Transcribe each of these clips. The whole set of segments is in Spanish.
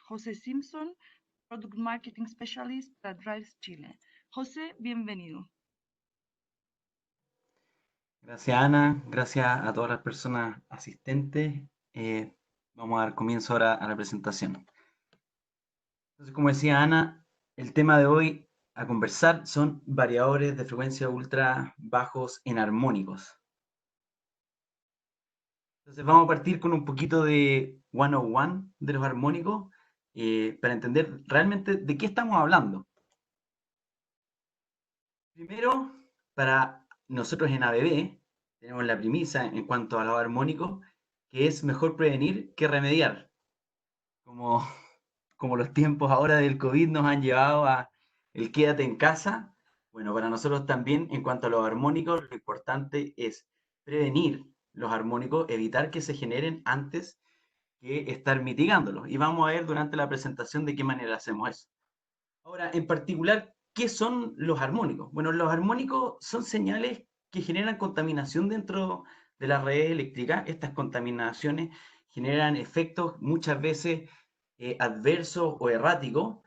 José Simpson, Product Marketing Specialist para Drives Chile. José, bienvenido. Gracias Ana, gracias a todas las personas asistentes. Eh, Vamos a dar comienzo ahora a la presentación. Entonces, como decía Ana, el tema de hoy a conversar son variadores de frecuencia ultra bajos enarmónicos. Entonces vamos a partir con un poquito de 101 de los armónicos para entender realmente de qué estamos hablando. Primero, para nosotros en ABB, tenemos la premisa en cuanto a los armónicos, que es mejor prevenir que remediar. Como, como los tiempos ahora del COVID nos han llevado a el quédate en casa, bueno, para nosotros también en cuanto a los armónicos, lo importante es prevenir los armónicos, evitar que se generen antes que estar mitigándolos. Y vamos a ver durante la presentación de qué manera hacemos eso. Ahora, en particular, ¿qué son los armónicos? Bueno, los armónicos son señales que generan contaminación dentro de la red eléctrica. Estas contaminaciones generan efectos muchas veces adversos o erráticos.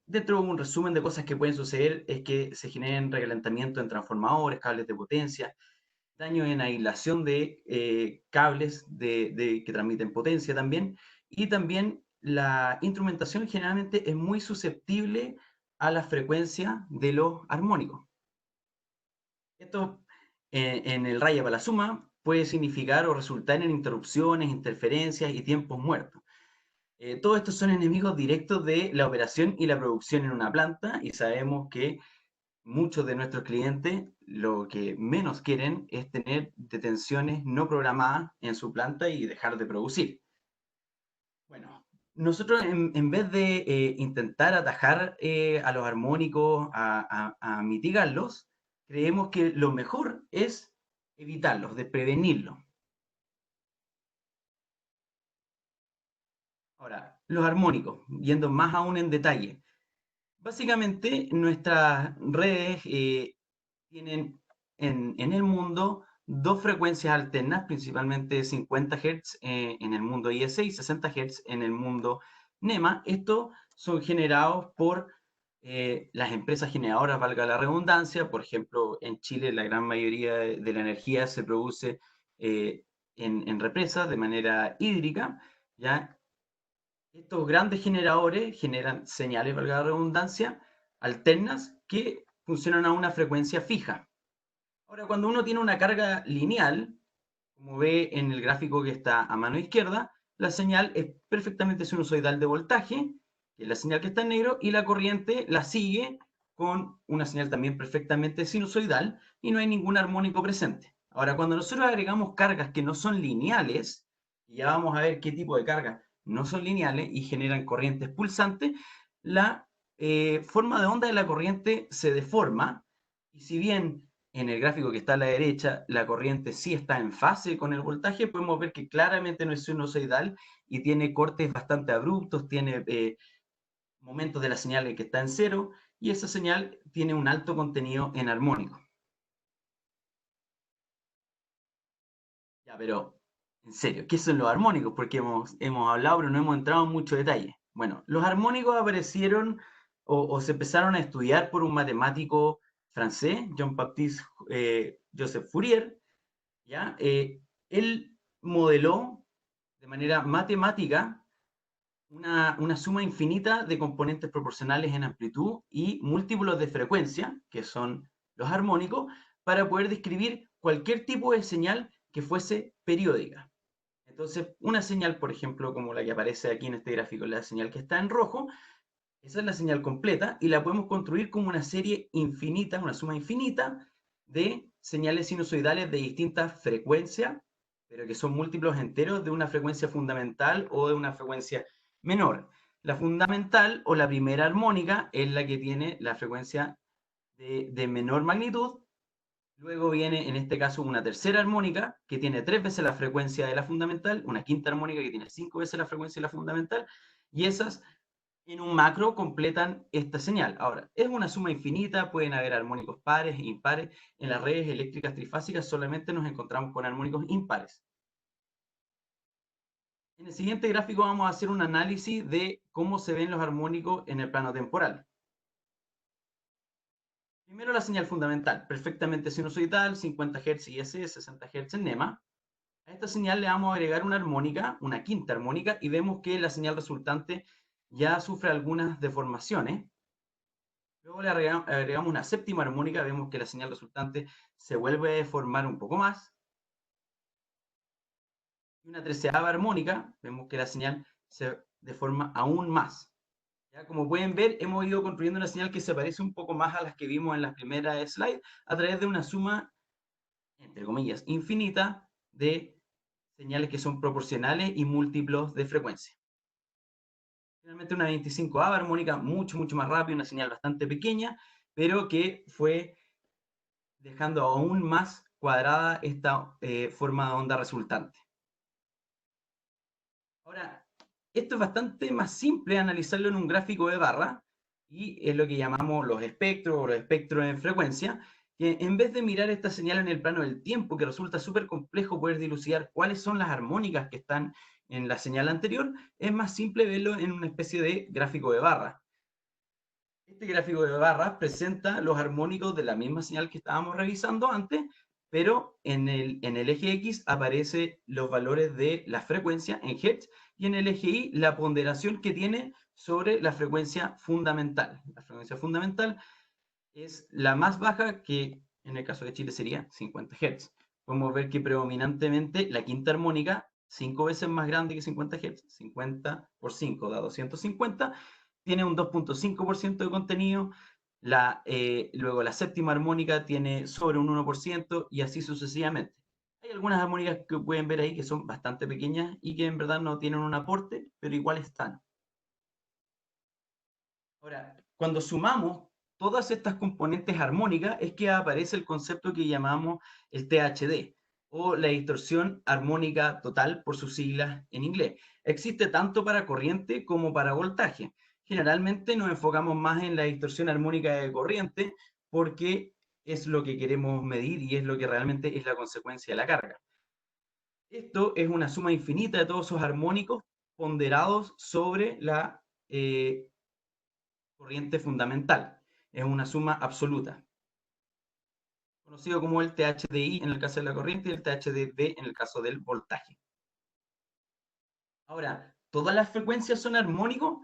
Dentro de un resumen de cosas que pueden suceder es que se generen recalentamiento en transformadores, cables de potencia, daño en aislación de cables que transmiten potencia también, y también la instrumentación generalmente es muy susceptible a la frecuencia de los armónicos. Esto en el raya para la suma puede significar o resultar en interrupciones, interferencias y tiempos muertos. Todos estos son enemigos directos de la operación y la producción en una planta, y sabemos que muchos de nuestros clientes lo que menos quieren es tener detenciones no programadas en su planta y dejar de producir. Bueno, nosotros en vez de intentar atajar a los armónicos, a mitigarlos, creemos que lo mejor es evitarlos, de prevenirlos. Ahora, los armónicos, yendo más aún en detalle. Básicamente, nuestras redes tienen en el mundo dos frecuencias alternas, principalmente 50 Hz en el mundo IS y 60 Hz en el mundo NEMA. Estos son generados por las empresas generadoras, valga la redundancia. Por ejemplo, en Chile la gran mayoría de la energía se produce eh, en represas de manera hídrica, ¿ya? Estos grandes generadores generan señales, valga la redundancia, alternas que funcionan a una frecuencia fija. Ahora, cuando uno tiene una carga lineal, como ve en el gráfico que está a mano izquierda, la señal es perfectamente sinusoidal de voltaje, que es la señal que está en negro, y la corriente la sigue con una señal también perfectamente sinusoidal y no hay ningún armónico presente. Ahora, cuando nosotros agregamos cargas que no son lineales, y ya vamos a ver qué tipo de cargas no son lineales y generan corrientes pulsantes, la forma de onda de la corriente se deforma, y si bien en el gráfico que está a la derecha, la corriente sí está en fase con el voltaje, podemos ver que claramente no es sinusoidal y tiene cortes bastante abruptos, tiene momentos de la señal en que está en cero, y esa señal tiene un alto contenido en armónico. Ya, pero en serio, ¿qué son los armónicos? Porque hemos hablado, pero no hemos entrado en mucho detalle. Bueno, los armónicos aparecieron o se empezaron a estudiar por un matemático francés, Jean-Baptiste Joseph Fourier, ¿ya? Él modeló de manera matemática una suma infinita de componentes proporcionales en amplitud y múltiplos de frecuencia, que son los armónicos, para poder describir cualquier tipo de señal que fuese periódica. Entonces, una señal, por ejemplo, como la que aparece aquí en este gráfico, la señal que está en rojo, esa es la señal completa y la podemos construir como una serie infinita, una suma infinita de señales sinusoidales de distintas frecuencias, pero que son múltiplos enteros de una frecuencia fundamental o de una frecuencia menor. La fundamental o la primera armónica es la que tiene la frecuencia de menor magnitud. Luego viene, en este caso, una tercera armónica que tiene 3 veces la frecuencia de la fundamental, una quinta armónica que tiene 5 veces la frecuencia de la fundamental, y esas en un macro completan esta señal. Ahora, es una suma infinita, pueden haber armónicos pares e impares. En las redes eléctricas trifásicas solamente nos encontramos con armónicos impares. En el siguiente gráfico vamos a hacer un análisis de cómo se ven los armónicos en el plano temporal. Primero la señal fundamental, perfectamente sinusoidal, 50 Hz IS, 60 Hz en NEMA. A esta señal le vamos a agregar una armónica, una quinta armónica, y vemos que la señal resultante ya sufre algunas deformaciones. Luego le agregamos una séptima armónica, vemos que la señal resultante se vuelve a deformar un poco más. Y una treceava armónica, vemos que la señal se deforma aún más. ¿Ya? Como pueden ver, hemos ido construyendo una señal que se parece un poco más a las que vimos en las primeras slides, a través de una suma, entre comillas, infinita de señales que son proporcionales y múltiplos de frecuencia. Finalmente una 25ª armónica mucho más rápida, una señal bastante pequeña, pero que fue dejando aún más cuadrada esta forma de onda resultante. Ahora, esto es bastante más simple analizarlo en un gráfico de barra, y es lo que llamamos los espectros o los espectros en frecuencia, que en vez de mirar esta señal en el plano del tiempo, que resulta súper complejo poder dilucidar cuáles son las armónicas que están en la señal anterior, es más simple verlo en una especie de gráfico de barra. Este gráfico de barras presenta los armónicos de la misma señal que estábamos revisando antes, pero en el eje X aparecen los valores de la frecuencia en Hz, y en el eje Y la ponderación que tiene sobre la frecuencia fundamental. La frecuencia fundamental es la más baja, que en el caso de Chile sería 50 Hz. Podemos ver que predominantemente la quinta armónica, 5 veces más grande que 50 Hz, 50 por 5 da 250, tiene un 2.5% de contenido. Luego la séptima armónica tiene sobre un 1%, y así sucesivamente. Hay algunas armónicas que pueden ver ahí que son bastante pequeñas y que en verdad no tienen un aporte, pero igual están. Ahora, cuando sumamos todas estas componentes armónicas, es que aparece el concepto que llamamos el THD, o la distorsión armónica total por sus siglas en inglés. Existe tanto para corriente como para voltaje. Generalmente nos enfocamos más en la distorsión armónica de corriente, porque es lo que queremos medir y es lo que realmente es la consecuencia de la carga. Esto es una suma infinita de todos esos armónicos ponderados sobre la corriente fundamental. Es una suma absoluta, conocido como el THDI en el caso de la corriente y el THDD en el caso del voltaje. Ahora, ¿todas las frecuencias son armónicos?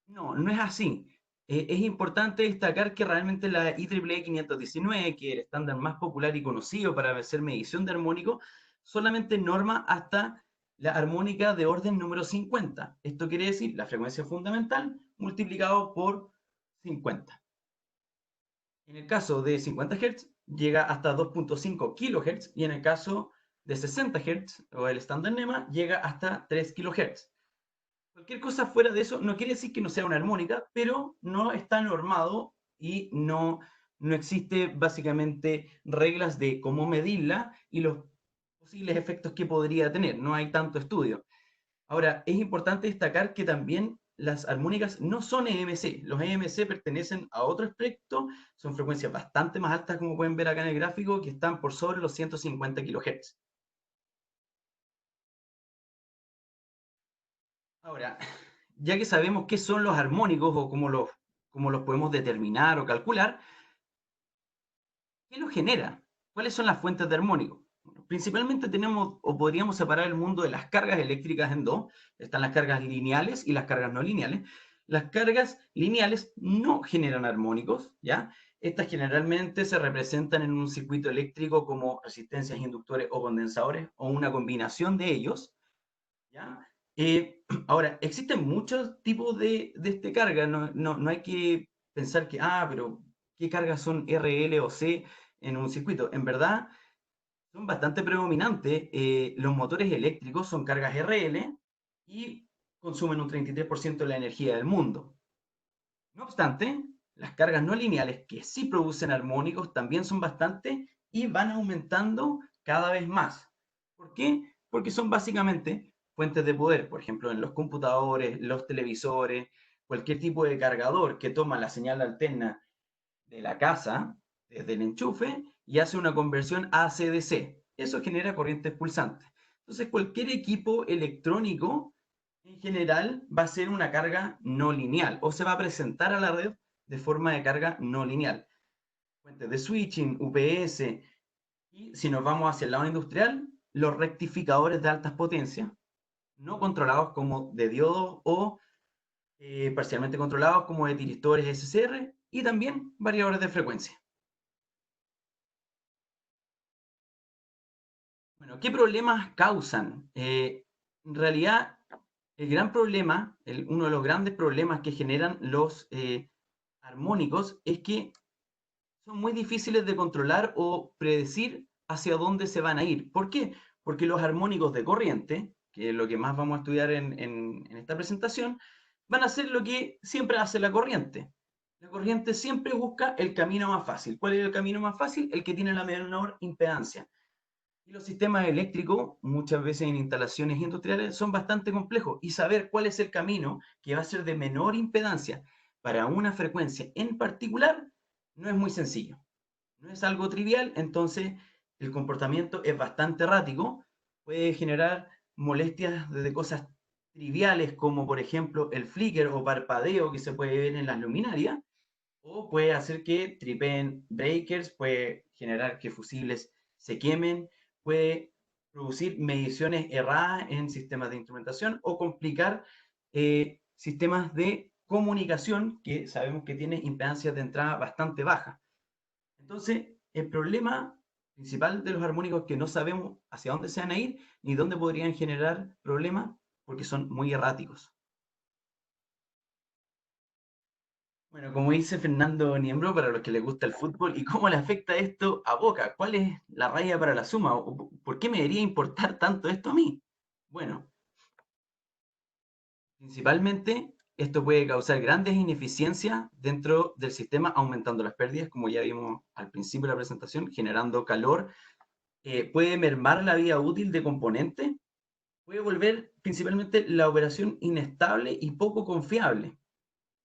No, no es así. Es importante destacar que realmente la IEEE 519, que es el estándar más popular y conocido para hacer medición de armónicos, solamente norma hasta la armónica de orden número 50. Esto quiere decir la frecuencia fundamental multiplicado por 50. En el caso de 50 Hz llega hasta 2.5 kHz, y en el caso de 60 Hz o el estándar NEMA llega hasta 3 kHz. Cualquier cosa fuera de eso no quiere decir que no sea una armónica, pero no está normado y no existe básicamente reglas de cómo medirla y los posibles efectos que podría tener. No hay tanto estudio. Ahora, es importante destacar que también las armónicas no son EMC. Los EMC pertenecen a otro espectro, son frecuencias bastante más altas, como pueden ver acá en el gráfico, que están por sobre los 150 kHz. Ahora, ya que sabemos qué son los armónicos o cómo los podemos determinar o calcular, ¿qué los genera? ¿Cuáles son las fuentes de armónicos? Bueno, principalmente tenemos, o podríamos separar el mundo de las cargas eléctricas en dos. Están las cargas lineales y las cargas no lineales. Las cargas lineales no generan armónicos, ¿ya? Estas generalmente se representan en un circuito eléctrico como resistencias, inductores o condensadores, o una combinación de ellos, ¿ya? Ahora, existen muchos tipos de carga. No hay que pensar que, pero ¿qué cargas son RL o C en un circuito? En verdad, son bastante predominantes. Los motores eléctricos son cargas RL y consumen un 33% de la energía del mundo. No obstante, las cargas no lineales, que sí producen armónicos, también son bastantes y van aumentando cada vez más. ¿Por qué? Porque son básicamente fuentes de poder. Por ejemplo, en los computadores, los televisores, cualquier tipo de cargador que toma la señal alterna de la casa, desde el enchufe, y hace una conversión AC-DC. Eso genera corrientes pulsantes. Entonces, cualquier equipo electrónico en general va a ser una carga no lineal o se va a presentar a la red de forma de carga no lineal. Fuentes de switching, UPS, y si nos vamos hacia el lado industrial, los rectificadores de altas potencias, no controlados como de diodos o parcialmente controlados como de tiristores SCR y también variadores de frecuencia. Bueno, ¿qué problemas causan? En realidad, el gran problema, uno de los grandes problemas que generan los armónicos es que son muy difíciles de controlar o predecir hacia dónde se van a ir. ¿Por qué? Porque los armónicos de corriente, que es lo que más vamos a estudiar en esta presentación, van a hacer lo que siempre hace la corriente. La corriente siempre busca el camino más fácil. ¿Cuál es el camino más fácil? El que tiene la menor impedancia. Y los sistemas eléctricos, muchas veces en instalaciones industriales, son bastante complejos y saber cuál es el camino que va a ser de menor impedancia para una frecuencia en particular no es muy sencillo. No es algo trivial, entonces el comportamiento es bastante errático, puede generar molestias desde cosas triviales como por ejemplo el flicker o parpadeo que se puede ver en las luminarias, o puede hacer que tripeen breakers, puede generar que fusibles se quemen, puede producir mediciones erradas en sistemas de instrumentación o complicar sistemas de comunicación que sabemos que tienen impedancias de entrada bastante bajas. Entonces, el problema principal de los armónicos es que no sabemos hacia dónde se van a ir ni dónde podrían generar problemas porque son muy erráticos. Bueno, como dice Fernando Niembro, para los que les gusta el fútbol, ¿y cómo le afecta esto a Boca? ¿Cuál es la raya para la suma? ¿O por qué me debería importar tanto esto a mí? Bueno, principalmente esto puede causar grandes ineficiencias dentro del sistema, aumentando las pérdidas, como ya vimos al principio de la presentación, generando calor, puede mermar la vida útil de componentes, puede volver principalmente la operación inestable y poco confiable,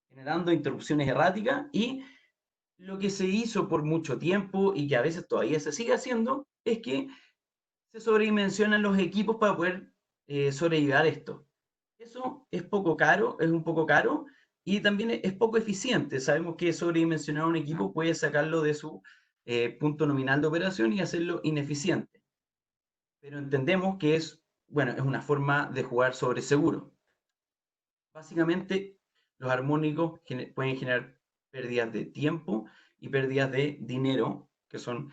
generando interrupciones erráticas y lo que se hizo por mucho tiempo y que a veces todavía se sigue haciendo es que se sobredimensionan los equipos para poder sobrellevar esto. Eso es poco caro, es un poco caro y también es poco eficiente. Sabemos que sobredimensionar un equipo puede sacarlo de su punto nominal de operación y hacerlo ineficiente. Pero entendemos que es, bueno, es una forma de jugar sobre seguro. Básicamente, los armónicos pueden generar pérdidas de tiempo y pérdidas de dinero, que son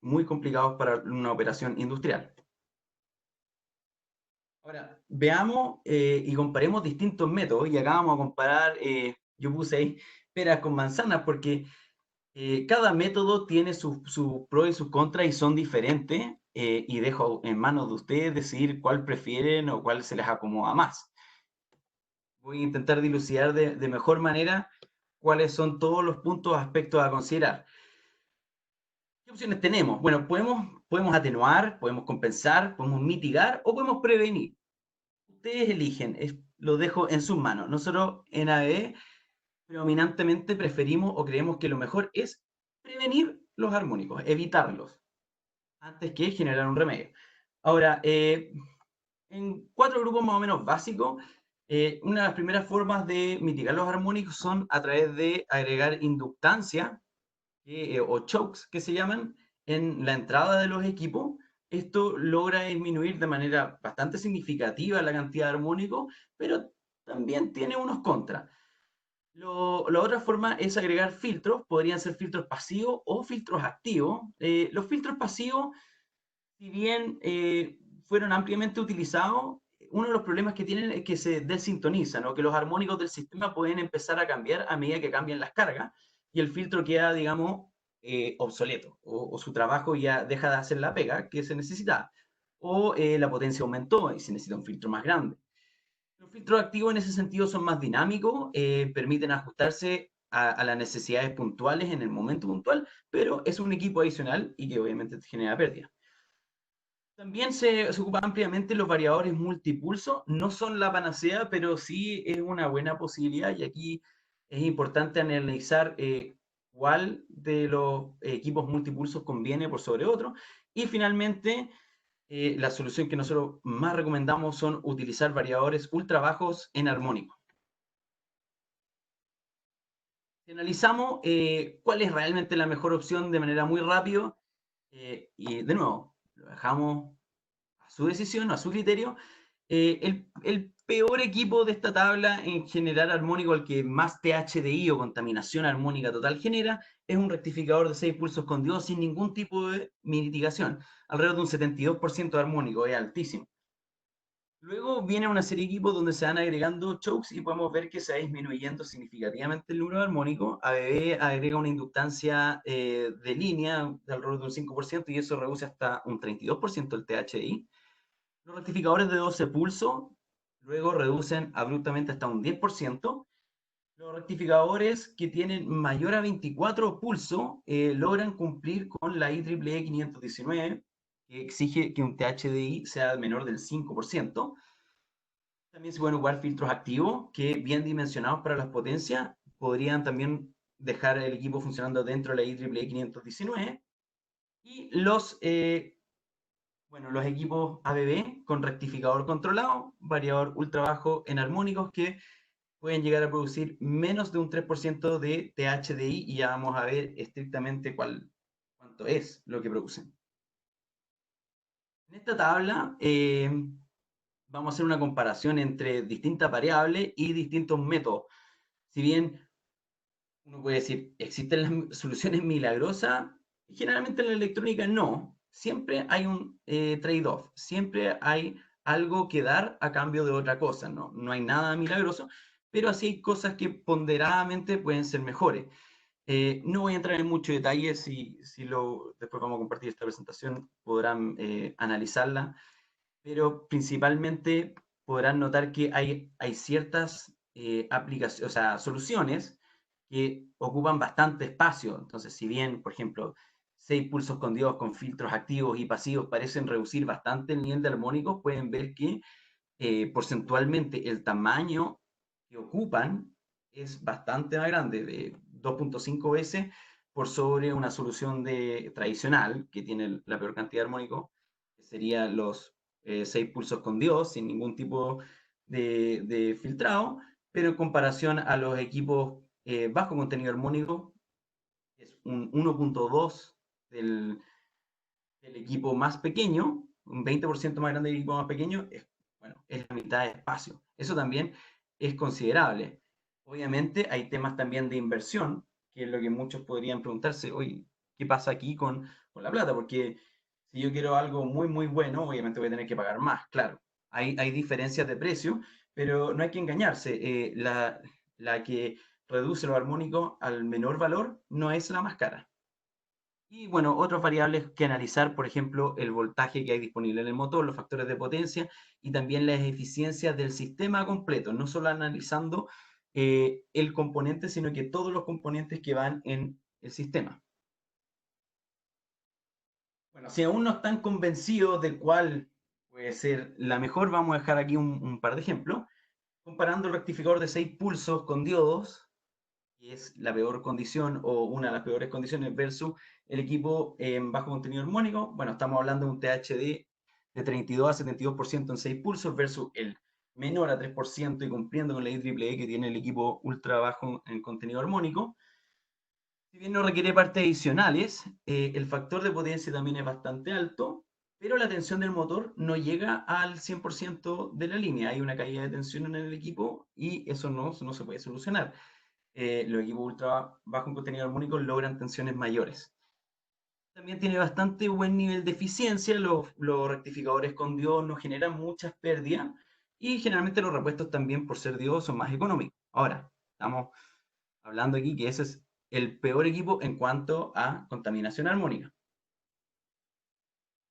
muy complicados para una operación industrial. Ahora, veamos y comparemos distintos métodos, y acá vamos a comparar, yo puse ahí peras con manzanas, porque cada método tiene sus pros y sus contras y son diferentes, y dejo en manos de ustedes decidir cuál prefieren o cuál se les acomoda más. Voy a intentar dilucidar de mejor manera cuáles son todos los puntos, aspectos a considerar. ¿Qué opciones tenemos? Bueno, podemos atenuar, podemos compensar, podemos mitigar o podemos prevenir. Ustedes eligen, lo dejo en sus manos. Nosotros en ABE predominantemente preferimos o creemos que lo mejor es prevenir los armónicos, evitarlos, antes que generar un remedio. Ahora, en 4 grupos más o menos básicos, una de las primeras formas de mitigar los armónicos son a través de agregar inductancia o chokes que se llaman en la entrada de los equipos. Esto logra disminuir de manera bastante significativa la cantidad de armónicos, pero también tiene unos contras. La otra forma es agregar filtros, podrían ser filtros pasivos o filtros activos. Los filtros pasivos, si bien fueron ampliamente utilizados, uno de los problemas que tienen es que se desintonizan o que los armónicos del sistema pueden empezar a cambiar a medida que cambian las cargas y el filtro queda, digamos, obsoleto o su trabajo ya deja de hacer la pega que se necesitaba o la potencia aumentó y se necesita un filtro más grande. Los filtros activos en ese sentido son más dinámicos, permiten ajustarse a las necesidades puntuales en el momento puntual, pero es un equipo adicional y que obviamente genera pérdida. También se ocupa ampliamente los variadores multipulso, no son la panacea, pero sí es una buena posibilidad y aquí es importante analizar cuál de los equipos multipulsos conviene por sobre otro. Y finalmente, la solución que nosotros más recomendamos son utilizar variadores ultra bajos en armónico. Si analizamos cuál es realmente la mejor opción de manera muy rápido, y de nuevo, lo dejamos a su decisión, a su criterio, el peor equipo de esta tabla en generar armónico, el que más THDI o contaminación armónica total genera, es un rectificador de 6 pulsos con diodo sin ningún tipo de mitigación. Alrededor de un 72% de armónico, es altísimo. Luego viene una serie de equipos donde se van agregando chokes y podemos ver que se va disminuyendo significativamente el número de armónicos. ABB agrega una inductancia de línea de alrededor de un 5% y eso reduce hasta un 32% el THI. Los rectificadores de 12 pulsos luego reducen abruptamente hasta un 10%. Los rectificadores que tienen mayor a 24 pulsos logran cumplir con la IEEE 519, que exige que un THDI sea menor del 5%. También se pueden ocupar filtros activos que, bien dimensionados para las potencias, podrían también dejar el equipo funcionando dentro de la IEEE 519. Y los equipos ABB con rectificador controlado, variador ultra bajo en armónicos que pueden llegar a producir menos de un 3% de THDI y ya vamos a ver estrictamente cuánto es lo que producen. En esta tabla vamos a hacer una comparación entre distintas variables y distintos métodos. Si bien uno puede decir, ¿existen las soluciones milagrosas? Generalmente en la electrónica no. Siempre hay un trade-off. Siempre hay algo que dar a cambio de otra cosa. No hay nada milagroso, pero así hay cosas que ponderadamente pueden ser mejores. No voy a entrar en muchos detalles. Después vamos a compartir esta presentación, podrán analizarla, pero principalmente podrán notar que hay ciertas aplicaciones, o sea, soluciones que ocupan bastante espacio. Entonces, si bien, por ejemplo, 6 pulsos con diodos con filtros activos y pasivos parecen reducir bastante el nivel de armónicos, pueden ver que porcentualmente el tamaño que ocupan es bastante más grande, de 2.5 veces por sobre una solución tradicional que tiene la peor cantidad de armónicos, que serían los 6 pulsos con diodos sin ningún tipo de filtrado, pero en comparación a los equipos bajo contenido armónico, es un 1.2 del equipo más pequeño, un 20% más grande del equipo más pequeño, es la mitad de espacio. Eso también es considerable. Obviamente hay temas también de inversión, que es lo que muchos podrían preguntarse, oye, ¿qué pasa aquí con la plata? Porque si yo quiero algo muy, muy bueno, obviamente voy a tener que pagar más, claro. Hay diferencias de precio, pero no hay que engañarse. La que reduce lo armónico al menor valor no es la más cara. Y bueno, otras variables que analizar, por ejemplo, el voltaje que hay disponible en el motor, los factores de potencia y también las eficiencias del sistema completo, no solo analizando el componente, sino que todos los componentes que van en el sistema. Bueno, si aún no están convencidos de cuál puede ser la mejor, vamos a dejar aquí un par de ejemplos. Comparando el rectificador de 6 pulsos con diodos, que es la peor condición o una de las peores condiciones versus el equipo en bajo contenido armónico. Bueno, estamos hablando de un THD de 32 a 72% en 6 pulsos versus el menor a 3% y cumpliendo con la IEEE que tiene el equipo ultra bajo en contenido armónico. Si bien no requiere partes adicionales, el factor de potencia también es bastante alto, pero la tensión del motor no llega al 100% de la línea. Hay una caída de tensión en el equipo y eso no se puede solucionar. Los equipos ultra bajo en contenido armónico logran tensiones mayores. También tiene bastante buen nivel de eficiencia, los rectificadores con diodos no generan muchas pérdidas y generalmente los repuestos también por ser diodos son más económicos. Ahora, estamos hablando aquí que ese es el peor equipo en cuanto a contaminación armónica.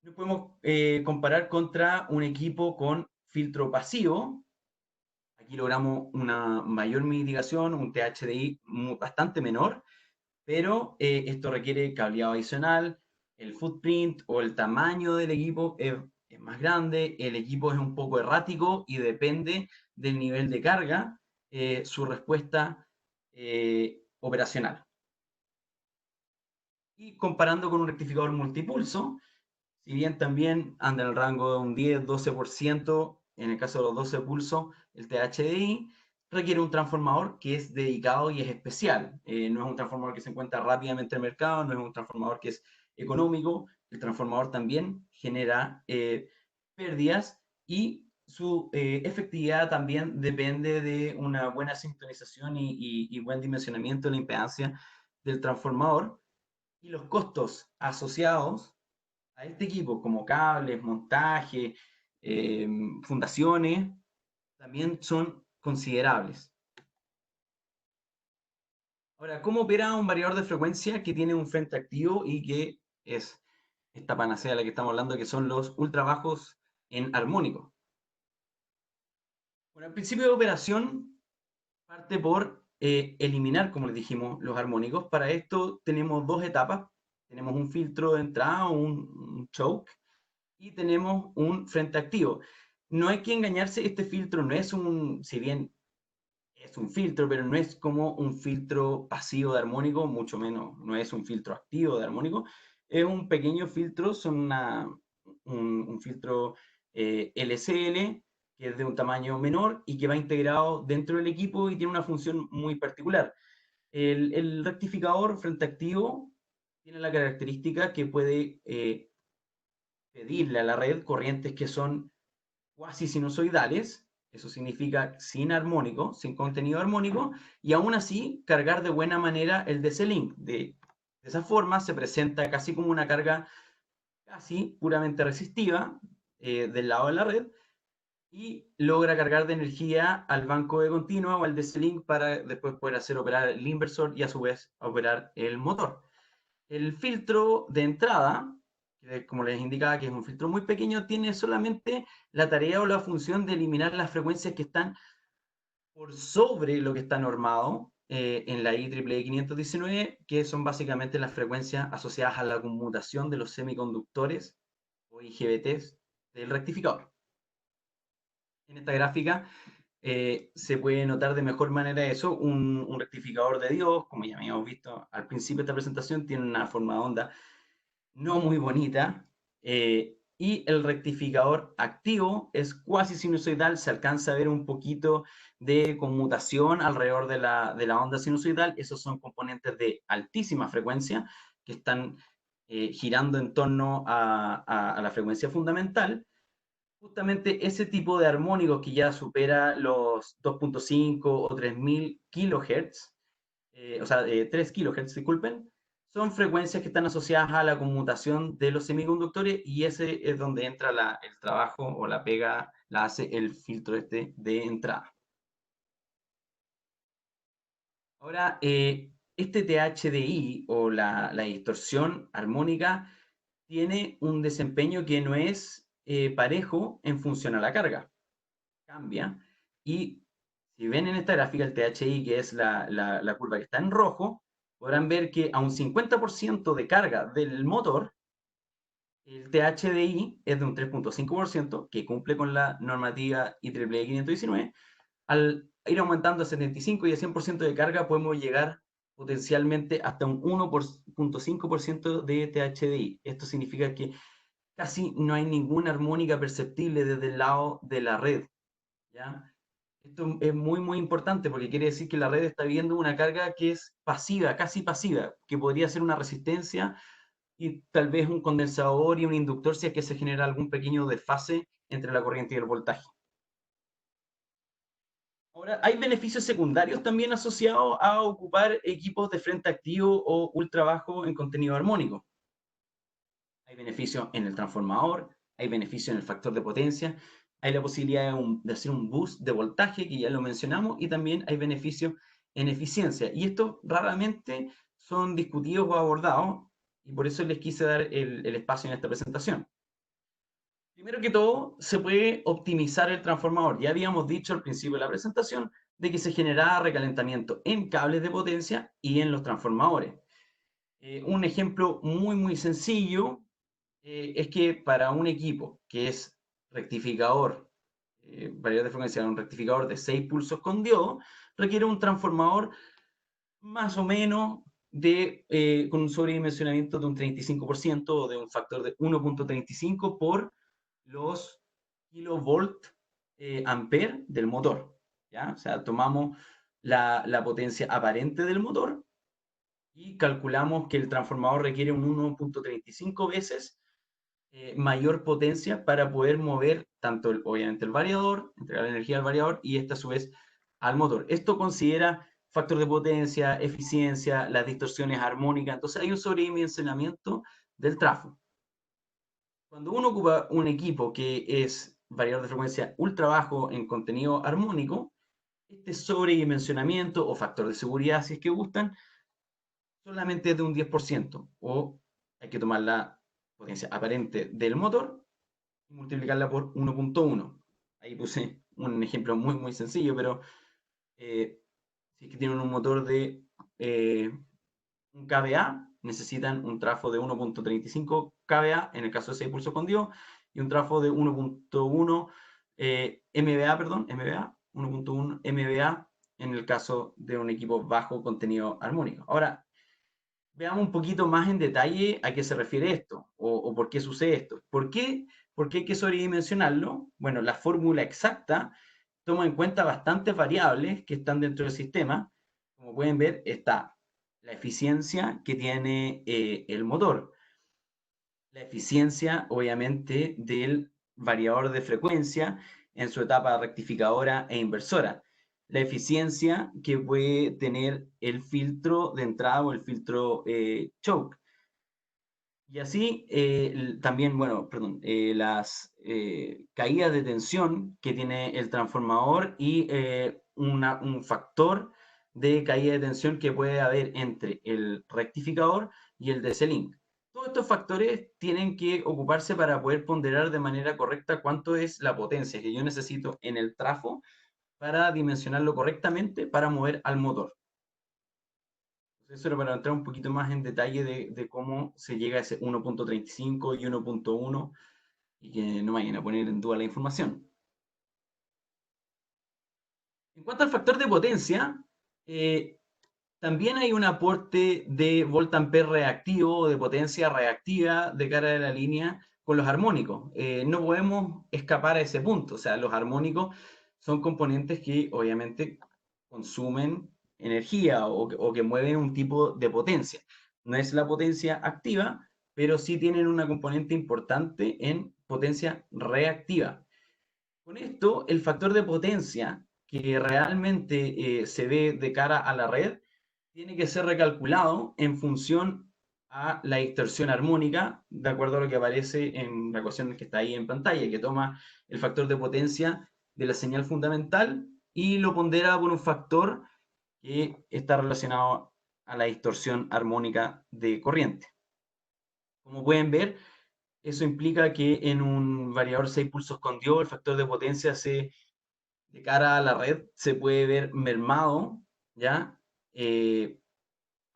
Lo podemos comparar contra un equipo con filtro pasivo. Aquí logramos una mayor mitigación, un THDI bastante menor, pero esto requiere cableado adicional, el footprint o el tamaño del equipo es más grande, el equipo es un poco errático y depende del nivel de carga, su respuesta operacional. Y comparando con un rectificador multipulso, Si bien también anda en el rango de un 10-12%, en el caso de los 12 pulsos, el THDI requiere un transformador que es dedicado y es especial. No es un transformador que se encuentra rápidamente en el mercado, no es un transformador que es económico. El transformador también genera pérdidas y su efectividad también depende de una buena sintonización y buen dimensionamiento de la impedancia del transformador y los costos asociados a este equipo, como cables, montaje, fundaciones, también son considerables. Ahora, ¿cómo opera un variador de frecuencia que tiene un frente activo y que es esta panacea de la que estamos hablando, que son los ultra bajos en armónico? Bueno, el principio de operación parte por eliminar, como les dijimos, los armónicos. Para esto tenemos dos etapas. Tenemos un filtro de entrada, un choke, y tenemos un frente activo. No hay que engañarse, este filtro no es si bien es un filtro, pero no es como un filtro pasivo de armónico, mucho menos, no es un filtro activo de armónico, es un pequeño filtro, un filtro LCL, que es de un tamaño menor y que va integrado dentro del equipo y tiene una función muy particular. El rectificador frente activo tiene la característica que puede pedirle a la red corrientes que son cuasi sinusoidales, eso significa sin armónico, sin contenido armónico, y aún así cargar de buena manera el DC-Link. De esa forma se presenta casi como una carga casi puramente resistiva del lado de la red y logra cargar de energía al banco de continua o al DC-Link para después poder hacer operar el inversor y a su vez operar el motor. El filtro de entrada, que como les indicaba que es un filtro muy pequeño, tiene solamente la tarea o la función de eliminar las frecuencias que están por sobre lo que está normado en la IEEE 519, que son básicamente las frecuencias asociadas a la conmutación de los semiconductores o IGBTs del rectificador. En esta gráfica se puede notar de mejor manera eso. Un rectificador de Dios, como ya habíamos visto al principio de esta presentación, tiene una forma de onda no muy bonita, y el rectificador activo es cuasi sinusoidal, se alcanza a ver un poquito de conmutación alrededor de la onda sinusoidal. Esos son componentes de altísima frecuencia que están girando en torno a la frecuencia fundamental. Justamente ese tipo de armónicos que ya supera los 2.5 o 3000 kilohertz, o sea, 3 kilohertz, disculpen, son frecuencias que están asociadas a la conmutación de los semiconductores y ese es donde entra el trabajo o la pega, la hace el filtro este de entrada. Ahora, este THDI o la distorsión armónica tiene un desempeño que no es parejo en función a la carga. Cambia. Y si ven en esta gráfica el THI, que es la curva que está en rojo, podrán ver que a un 50% de carga del motor, el THDI es de un 3.5%, que cumple con la normativa IEEE 519. Al ir aumentando a 75 y a 100% de carga, podemos llegar potencialmente hasta un 1.5% de THDI. Esto significa que casi no hay ninguna armónica perceptible desde el lado de la red, ¿ya? Esto es muy, muy importante porque quiere decir que la red está viendo una carga que es pasiva, casi pasiva, que podría ser una resistencia y tal vez un condensador y un inductor si es que se genera algún pequeño desfase entre la corriente y el voltaje. Ahora, hay beneficios secundarios también asociados a ocupar equipos de frente activo o ultra bajo en contenido armónico. Hay beneficios en el transformador, hay beneficios en el factor de potencia, hay la posibilidad de hacer un boost de voltaje, que ya lo mencionamos, y también hay beneficios en eficiencia. Y estos raramente son discutidos o abordados, y por eso les quise dar el espacio en esta presentación. Primero que todo, se puede optimizar el transformador. Ya habíamos dicho al principio de la presentación de que se generaba recalentamiento en cables de potencia y en los transformadores. Un ejemplo muy, muy sencillo es que para un equipo que es rectificador, variedad de frecuencia, un rectificador de 6 pulsos con diodo, requiere un transformador más o menos con un sobredimensionamiento de un 35% o de un factor de 1.35 por los kilovolt ampere del motor, ¿ya? O sea, tomamos la potencia aparente del motor y calculamos que el transformador requiere un 1.35 veces mayor potencia para poder mover tanto, obviamente, el variador, entregar la energía al variador y esta a su vez al motor. Esto considera factor de potencia, eficiencia, las distorsiones armónicas, entonces hay un sobredimensionamiento del trafo. Cuando uno ocupa un equipo que es variador de frecuencia ultra bajo en contenido armónico, este sobredimensionamiento o factor de seguridad, si es que gustan, solamente es de un 10%, o hay que tomar la potencia aparente del motor y multiplicarla por 1.1. Ahí puse un ejemplo muy sencillo, pero si es que tienen un motor de un kVA, necesitan un trafo de 1.35 kVA en el caso de 6 pulsos con Dios y un trafo de 1.1 MVA, perdón, MVA, 1.1 MVA en el caso de un equipo bajo contenido armónico. Ahora, veamos un poquito más en detalle a qué se refiere esto o por qué sucede esto. ¿Por qué hay que sobredimensionarlo? Bueno, la fórmula exacta toma en cuenta bastantes variables que están dentro del sistema. Como pueden ver, está la eficiencia que tiene el motor, la eficiencia, obviamente, del variador de frecuencia en su etapa rectificadora e inversora, la eficiencia que puede tener el filtro de entrada o el filtro choke. Y así también, bueno, perdón, las caídas de tensión que tiene el transformador y un factor de caída de tensión que puede haber entre el rectificador y el DC-Link. Todos estos factores tienen que ocuparse para poder ponderar de manera correcta cuánto es la potencia que yo necesito en el trafo para dimensionarlo correctamente para mover al motor. Eso era para entrar un poquito más en detalle de cómo se llega a ese 1.35 y 1.1 y que no vayan a poner en duda la información. En cuanto al factor de potencia, también hay un aporte de voltampere reactivo o de potencia reactiva de cara a la línea con los armónicos. No podemos escapar a ese punto. O sea, los armónicos son componentes que obviamente consumen energía o que mueven un tipo de potencia. No es la potencia activa, pero sí tienen una componente importante en potencia reactiva. Con esto, el factor de potencia que realmente se ve de cara a la red tiene que ser recalculado en función a la distorsión armónica, de acuerdo a lo que aparece en la ecuación que está ahí en pantalla, que toma el factor de potencia de la señal fundamental y lo pondera por un factor que está relacionado a la distorsión armónica de corriente. Como pueden ver, eso implica que en un variador 6 pulsos con Dios, el factor de potencia de cara a la red se puede ver mermado, ¿ya?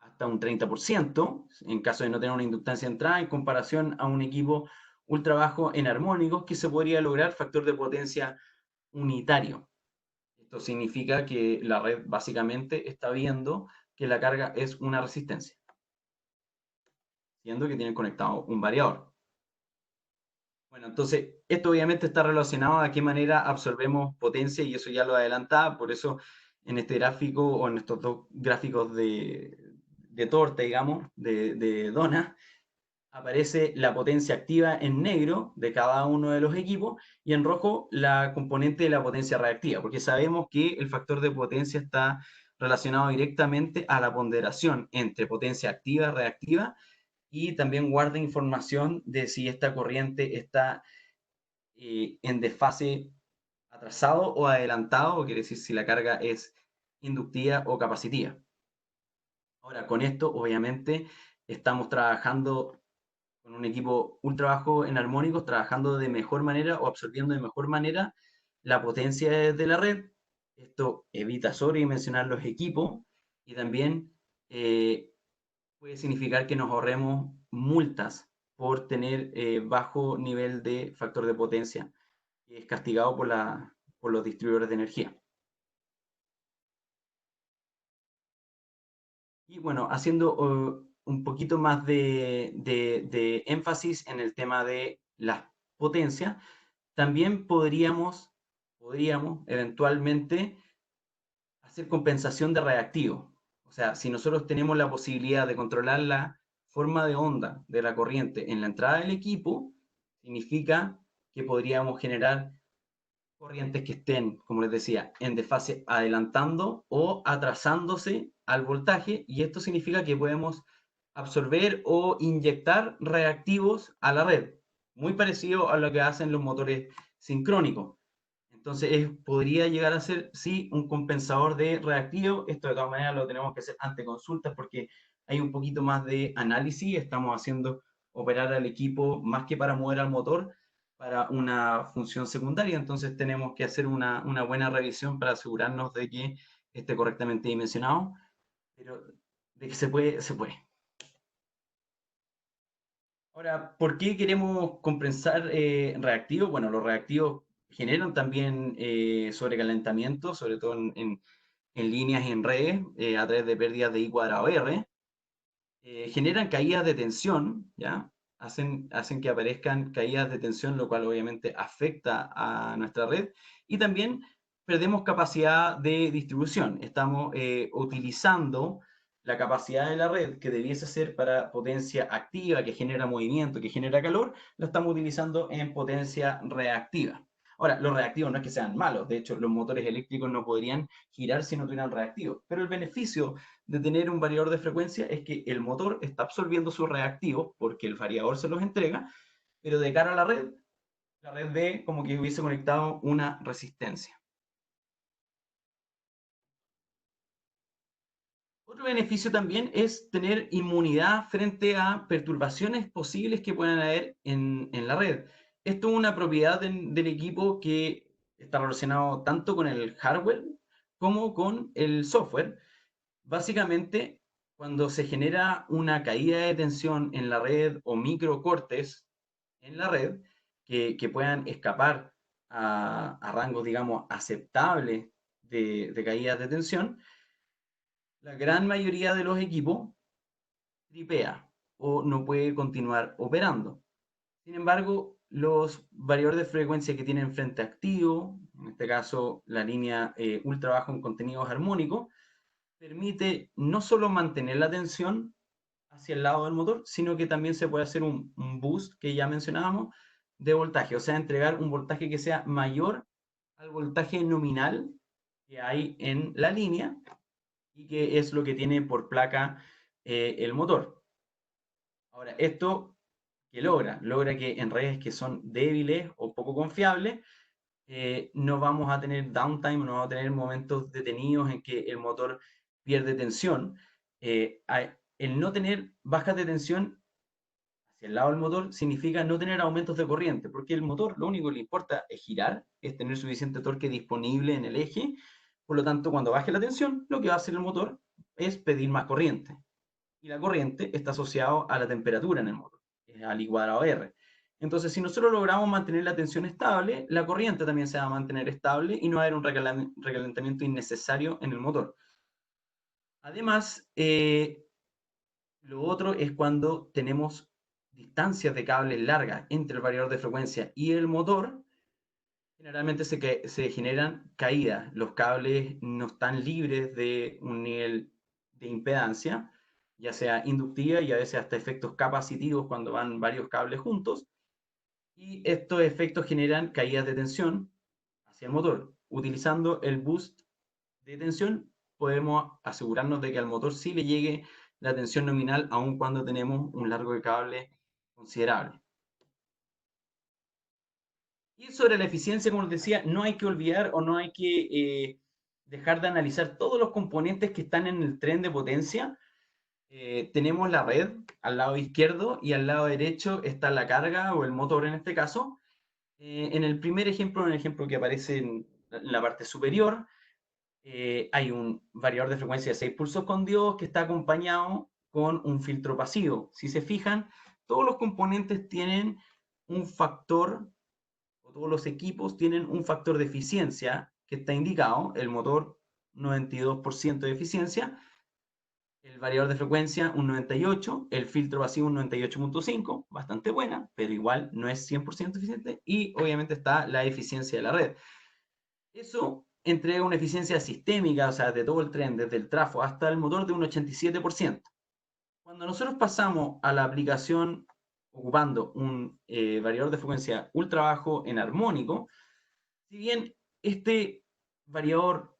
Hasta un 30%, en caso de no tener una inductancia de entrada, en comparación a un equipo ultra bajo en armónicos, que se podría lograr factor de potencia unitario. Esto significa que la red básicamente está viendo que la carga es una resistencia, siendo que tienen conectado un variador. Bueno, entonces, esto obviamente está relacionado a qué manera absorbemos potencia y eso ya lo adelantaba, por eso en este gráfico o en estos dos gráficos de torta, digamos, de dona, aparece la potencia activa en negro de cada uno de los equipos y en rojo la componente de la potencia reactiva, porque sabemos que el factor de potencia está relacionado directamente a la ponderación entre potencia activa y reactiva y también guarda información de si esta corriente está en desfase atrasado o adelantado, o quiere decir si la carga es inductiva o capacitiva. Ahora, con esto, obviamente, estamos trabajando con un equipo ultra bajo en armónicos, trabajando de mejor manera o absorbiendo de mejor manera la potencia de la red. Esto evita sobredimensionar los equipos y también puede significar que nos ahorremos multas por tener bajo nivel de factor de potencia, que es castigado por los distribuidores de energía. Y bueno, haciendo un poquito más de énfasis en el tema de las potencias, también podríamos eventualmente hacer compensación de reactivo. O sea, si nosotros tenemos la posibilidad de controlar la forma de onda de la corriente en la entrada del equipo, significa que podríamos generar corrientes que estén, como les decía, en desfase adelantando o atrasándose al voltaje, y esto significa que podemos absorber o inyectar reactivos a la red, muy parecido a lo que hacen los motores sincrónicos. Entonces, podría llegar a ser, sí, un compensador de reactivo. Esto de todas maneras lo tenemos que hacer ante consultas porque hay un poquito más de análisis. Estamos haciendo operar al equipo más que para mover al motor, para una función secundaria. Entonces, tenemos que hacer una buena revisión para asegurarnos de que esté correctamente dimensionado. Pero de que se puede, se puede. Ahora, ¿por qué queremos compensar reactivos? Bueno, los reactivos generan también sobrecalentamiento, sobre todo en líneas y en redes, a través de pérdidas de I cuadrado R. Generan caídas de tensión, ¿ya? Hacen que aparezcan caídas de tensión, lo cual obviamente afecta a nuestra red. Y también perdemos capacidad de distribución. Estamos utilizando la capacidad de la red que debiese ser para potencia activa, que genera movimiento, que genera calor, la estamos utilizando en potencia reactiva. Ahora, los reactivos no es que sean malos, de hecho, los motores eléctricos no podrían girar si no tuvieran reactivos, pero el beneficio de tener un variador de frecuencia es que el motor está absorbiendo sus reactivos porque el variador se los entrega, pero de cara a la red ve como que hubiese conectado una resistencia. Otro beneficio también es tener inmunidad frente a perturbaciones posibles que puedan haber en la red. Esto es una propiedad del equipo que está relacionado tanto con el hardware como con el software. Básicamente, cuando se genera una caída de tensión en la red o microcortes en la red que puedan escapar a rangos, digamos, aceptables de caídas de tensión, la gran mayoría de los equipos tripea o no puede continuar operando. Sin embargo, los variadores de frecuencia que tienen frente activo, en este caso la línea ultra bajo en contenidos armónicos, permite no solo mantener la tensión hacia el lado del motor, sino que también se puede hacer un boost que ya mencionábamos de voltaje, o sea, entregar un voltaje que sea mayor al voltaje nominal que hay en la línea y que es lo que tiene por placa el motor. Ahora, esto que logra que en redes que son débiles o poco confiables, no vamos a tener downtime, no vamos a tener momentos detenidos en que el motor pierde tensión. El no tener bajas de tensión hacia el lado del motor significa no tener aumentos de corriente, porque el motor lo único que le importa es girar, es tener suficiente torque disponible en el eje. Por lo tanto, cuando baje la tensión, lo que va a hacer el motor es pedir más corriente. Y la corriente está asociada a la temperatura en el motor, al I cuadrado R. Entonces, si nosotros logramos mantener la tensión estable, la corriente también se va a mantener estable y no va a haber un recalentamiento innecesario en el motor. Además, lo otro es cuando tenemos distancias de cables largas entre el variador de frecuencia y el motor, generalmente se generan caídas. Los cables no están libres de un nivel de impedancia, ya sea inductiva y a veces hasta efectos capacitivos cuando van varios cables juntos. Y estos efectos generan caídas de tensión hacia el motor. Utilizando el boost de tensión, podemos asegurarnos de que al motor sí le llegue la tensión nominal, aun cuando tenemos un largo de cable considerable. Y sobre la eficiencia, como les decía, no hay que olvidar o no hay que dejar de analizar todos los componentes que están en el tren de potencia. Tenemos la red al lado izquierdo y al lado derecho está la carga o el motor en este caso. En el primer ejemplo, en el ejemplo que aparece en la parte superior, hay un variador de frecuencia de 6 pulsos con Dios que está acompañado con un filtro pasivo. Si se fijan, todos los componentes tienen un factor, o todos los equipos tienen un factor de eficiencia que está indicado, el motor 92% de eficiencia, el variador de frecuencia un 98, el filtro pasivo un 98.5, bastante buena, pero igual no es 100% eficiente, y obviamente está la eficiencia de la red. Eso entrega una eficiencia sistémica, o sea, de todo el tren, desde el trafo hasta el motor, de un 87%. Cuando nosotros pasamos a la aplicación ocupando un variador de frecuencia ultra bajo en armónico, si bien este variador,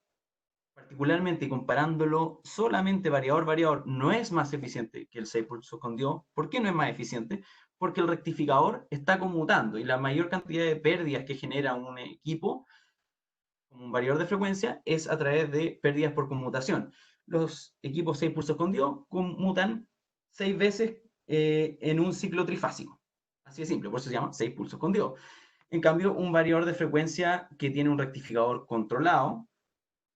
particularmente comparándolo solamente variador-variador, no es más eficiente que el 6 pulsos con Dios, ¿por qué no es más eficiente? Porque el rectificador está conmutando y la mayor cantidad de pérdidas que genera un equipo como un variador de frecuencia es a través de pérdidas por conmutación. Los equipos 6 pulsos con Dios conmutan 6 veces en un ciclo trifásico. Así de simple, por eso se llama 6 pulsos con Dios. En cambio, un variador de frecuencia que tiene un rectificador controlado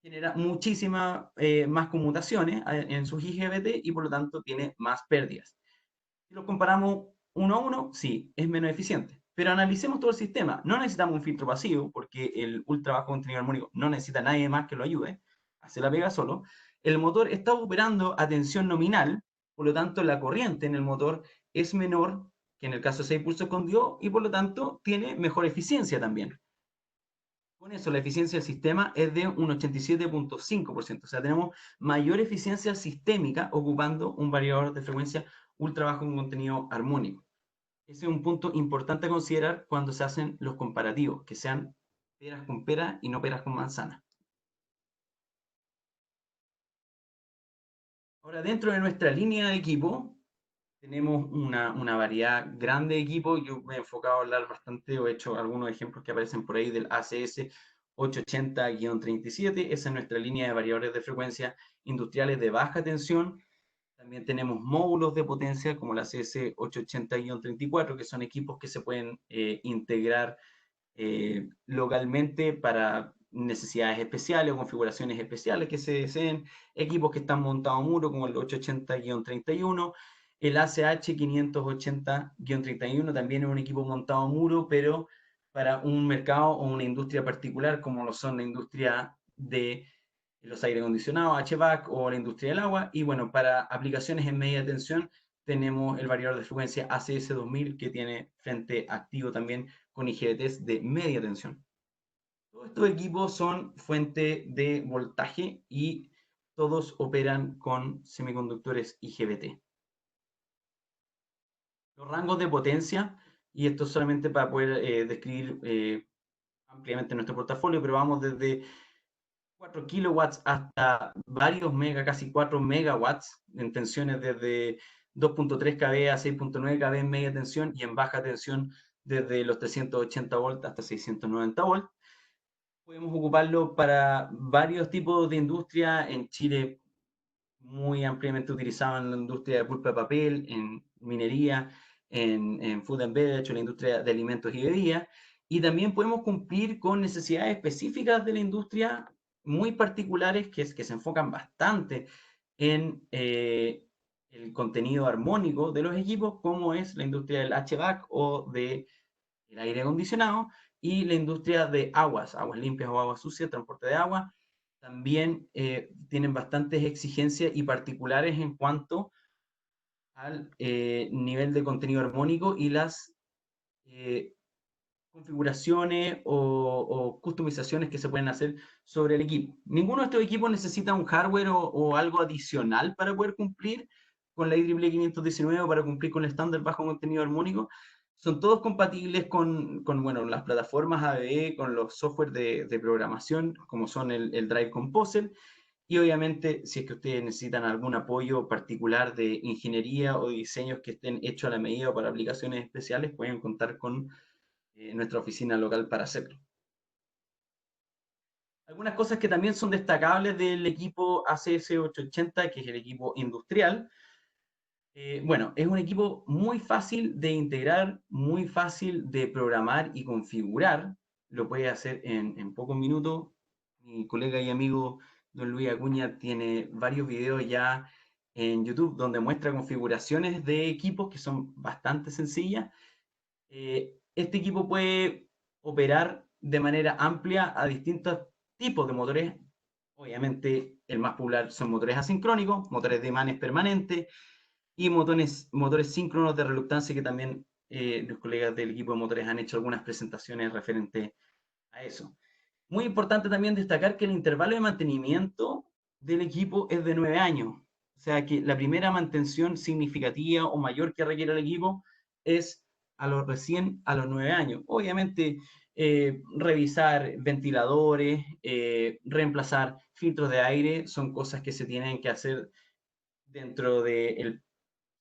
genera muchísimas más conmutaciones en sus IGBT y por lo tanto tiene más pérdidas. Si lo comparamos uno a uno, sí, es menos eficiente. Pero analicemos todo el sistema. No necesitamos un filtro pasivo, porque el ultra bajo contenido armónico no necesita nadie más que lo ayude, hace la pega solo. El motor está operando a tensión nominal, por lo tanto la corriente en el motor es menor que en el caso de 6 pulsos con Dios y por lo tanto tiene mejor eficiencia también. Con eso la eficiencia del sistema es de un 87.5%, o sea, tenemos mayor eficiencia sistémica ocupando un variador de frecuencia ultra bajo con contenido armónico. Ese es un punto importante a considerar cuando se hacen los comparativos, que sean peras con pera y no peras con manzana. Ahora, dentro de nuestra línea de equipo, tenemos una variedad grande de equipos. Yo me he enfocado a hablar bastante, o he hecho algunos ejemplos que aparecen por ahí del ACS 880-37. Esa es nuestra línea de variadores de frecuencia industriales de baja tensión. También tenemos módulos de potencia como la CS 880-34, que son equipos que se pueden integrar localmente para necesidades especiales o configuraciones especiales que se deseen, equipos que están montados a muro como el 880-31, el ACH 580-31 también es un equipo montado a muro, pero para un mercado o una industria particular como lo son la industria de los aire acondicionados, HVAC o la industria del agua. Y bueno, para aplicaciones en media tensión tenemos el variador de frecuencia ACS 2000 que tiene frente activo también con IGBTs de media tensión. Todos estos equipos son fuente de voltaje y todos operan con semiconductores IGBT. Los rangos de potencia, y esto solamente para poder describir ampliamente nuestro portafolio, pero vamos desde 4 kilowatts hasta varios mega, casi 4 megawatts en tensiones desde 2.3 kV a 6.9 kV en media tensión y en baja tensión desde los 380 volts hasta 690 volts. Podemos ocuparlo para varios tipos de industria. En Chile, muy ampliamente utilizado en la industria de pulpa de papel, en minería, en food and beverage, en la industria de alimentos y bebidas. Y también podemos cumplir con necesidades específicas de la industria muy particulares que se enfocan bastante en el contenido armónico de los equipos, como es la industria del HVAC o del aire acondicionado, y la industria de aguas limpias o aguas sucias, transporte de agua, también tienen bastantes exigencias y particulares en cuanto al nivel de contenido armónico y las eh, configuraciones o customizaciones que se pueden hacer sobre el equipo. Ninguno de estos equipos necesita un hardware o algo adicional para poder cumplir con la IEEE 519 o para cumplir con el estándar bajo contenido armónico. Son todos compatibles con bueno, las plataformas ADE, con los software de programación, como son el Drive Composer. Y obviamente, si es que ustedes necesitan algún apoyo particular de ingeniería o diseños que estén hechos a la medida o para aplicaciones especiales, pueden contar con nuestra oficina local para hacerlo. Algunas cosas que también son destacables del equipo ACS 880, que es el equipo industrial. Bueno, es un equipo muy fácil de integrar, muy fácil de programar y configurar. Lo puede hacer en pocos minutos. Mi colega y amigo don Luis Acuña tiene varios videos ya en YouTube donde muestra configuraciones de equipos que son bastante sencillas. Este equipo puede operar de manera amplia a distintos tipos de motores Obviamente, el más popular son motores asincrónicos, motores de imanes permanentes y motores síncronos de reluctancia, que también los colegas del equipo de motores han hecho algunas presentaciones referentes a eso. Muy importante también destacar que el intervalo de mantenimiento del equipo es de 9 años. O sea que la primera mantención significativa o mayor que requiere el equipo es a los 9 años. Obviamente, revisar ventiladores, reemplazar filtros de aire, son cosas que se tienen que hacer dentro del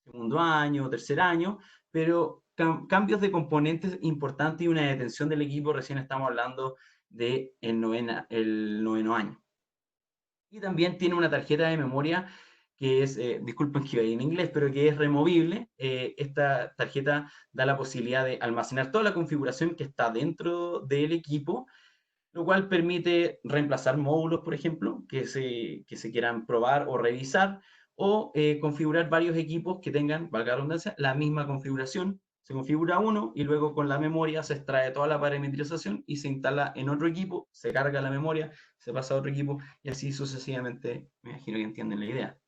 segundo año, tercer año, pero cambios de componentes importantes y una detención del equipo, recién estamos hablando de el noveno año. Y también tiene una tarjeta de memoria que es, disculpen que iba en inglés, pero que es removible. Esta tarjeta da la posibilidad de almacenar toda la configuración que está dentro del equipo, lo cual permite reemplazar módulos, por ejemplo, que se quieran probar o revisar, o configurar varios equipos que tengan, valga la redundancia, la misma configuración. Se configura uno y luego con la memoria se extrae toda la parametrización y se instala en otro equipo, se carga la memoria, se pasa a otro equipo y así sucesivamente. Me imagino que entienden la idea.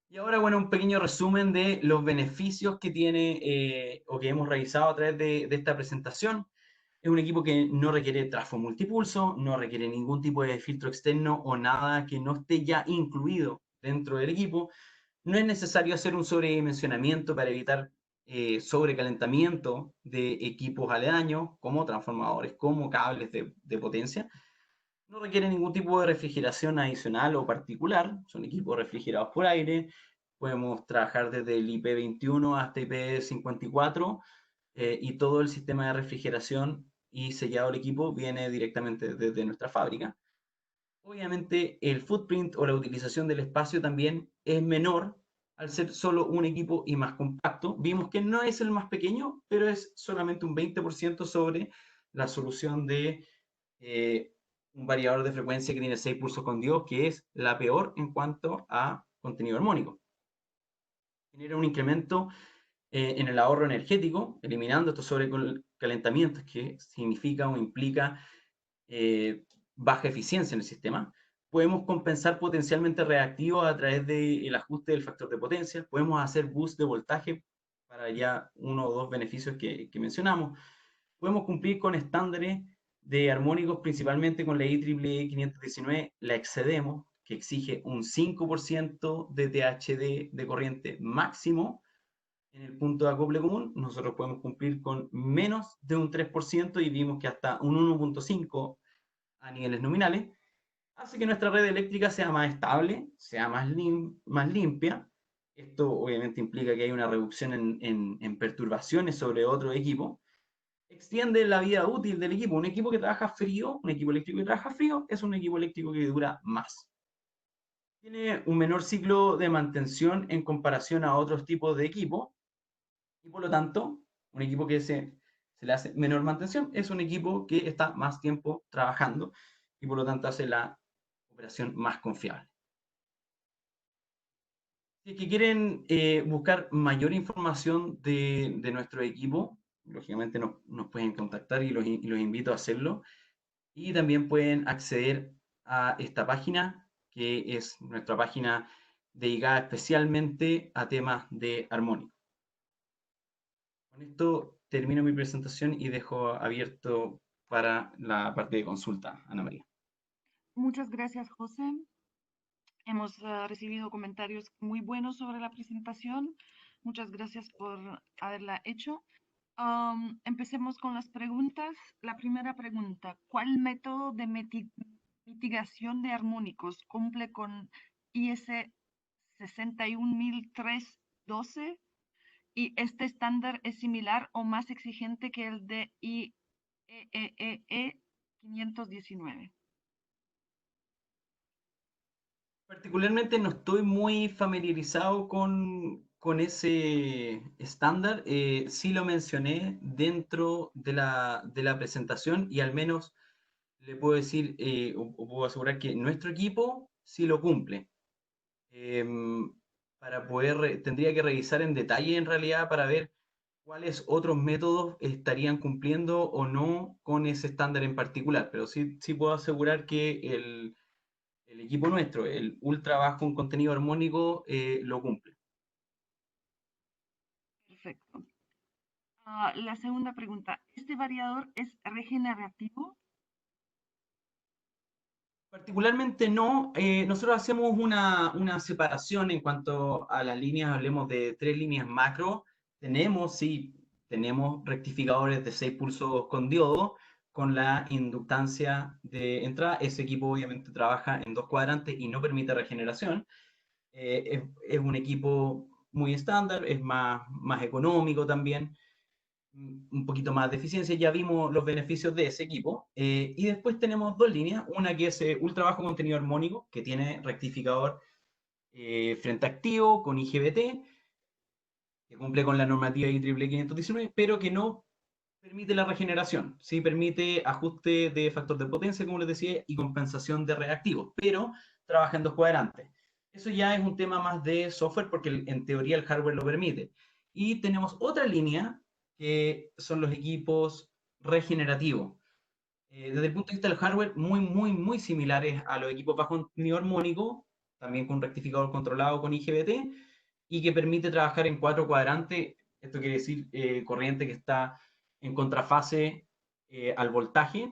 Y ahora, bueno, un pequeño resumen de los beneficios que tiene o que hemos revisado a través de esta presentación. Es un equipo que no requiere trafo multipulso, no requiere ningún tipo de filtro externo o nada que no esté ya incluido dentro del equipo. No es necesario hacer un sobredimensionamiento para evitar sobrecalentamiento de equipos aledaños, como transformadores, como cables de potencia. No requiere ningún tipo de refrigeración adicional o particular, son equipos refrigerados por aire. Podemos trabajar desde el IP21 hasta IP54 y todo el sistema de refrigeración y sellado del equipo viene directamente desde nuestra fábrica. Obviamente el footprint o la utilización del espacio también es menor al ser solo un equipo y más compacto. Vimos que no es el más pequeño, pero es solamente un 20% sobre la solución de un variador de frecuencia que tiene 6 pulsos con Dios, que es la peor en cuanto a contenido armónico. Genera un incremento en el ahorro energético, eliminando estos sobrecalentamientos que significa o implica baja eficiencia en el sistema. Podemos compensar potencialmente reactivos a través del ajuste del factor de potencia. Podemos hacer boost de voltaje para ya uno o dos beneficios que mencionamos. Podemos cumplir con estándares de armónicos, principalmente con la IEEE 519, la excedemos, que exige un 5% de THD de corriente máximo en el punto de acople común. Nosotros podemos cumplir con menos de un 3% y vimos que hasta un 1.5 a niveles nominales, hace que nuestra red eléctrica sea más estable, sea más limpia. Esto obviamente implica que hay una reducción en perturbaciones sobre otro equipo. Extiende la vida útil del equipo. Un equipo que trabaja frío, un equipo eléctrico que trabaja frío, es un equipo eléctrico que dura más. Tiene un menor ciclo de mantención en comparación a otros tipos de equipos y por lo tanto, un equipo que se le hace menor mantención es un equipo que está más tiempo trabajando y por lo tanto hace la operación más confiable. Si es que quieren buscar mayor información de nuestro equipo, lógicamente nos pueden contactar y los invito a hacerlo. Y también pueden acceder a esta página, que es nuestra página dedicada especialmente a temas de armónico. Con esto termino mi presentación y dejo abierto para la parte de consulta, Ana María. Muchas gracias, José. Hemos recibido comentarios muy buenos sobre la presentación. Muchas gracias por haberla hecho. Empecemos con las preguntas. La primera pregunta, ¿cuál método de mitigación de armónicos cumple con IS 61312? ¿Y este estándar es similar o más exigente que el de IEEE 519? Particularmente no estoy muy familiarizado con ese estándar. Sí lo mencioné dentro de la presentación y al menos le puedo decir o puedo asegurar que nuestro equipo sí lo cumple. Para poder, tendría que revisar en detalle en realidad para ver cuáles otros métodos estarían cumpliendo o no con ese estándar en particular, pero sí puedo asegurar que el equipo nuestro, el ultra bajo en contenido armónico, lo cumple. Perfecto. La segunda pregunta, ¿este variador es regenerativo? Particularmente no, nosotros hacemos una separación en cuanto a las líneas, hablemos de 3 líneas macro. Sí, tenemos rectificadores de 6 pulsos con diodo, con la inductancia de entrada. Ese equipo obviamente trabaja en 2 cuadrantes y no permite regeneración. Es un equipo muy estándar, es más económico también, un poquito más de eficiencia. Ya vimos los beneficios de ese equipo. Y después tenemos 2 líneas, una que es ultra bajo contenido armónico, que tiene rectificador frente activo con IGBT, que cumple con la normativa IEEE 519, pero que no permite la regeneración. Sí permite ajuste de factor de potencia, como les decía, y compensación de reactivos, pero trabaja en 2 cuadrantes. Eso ya es un tema más de software porque en teoría el hardware lo permite. Y tenemos otra línea que son los equipos regenerativos. Desde el punto de vista del hardware, muy similares a los equipos bajo contenido armónico, también con rectificador controlado con IGBT, y que permite trabajar en 4 cuadrantes. Esto quiere decir corriente que está en contrafase al voltaje,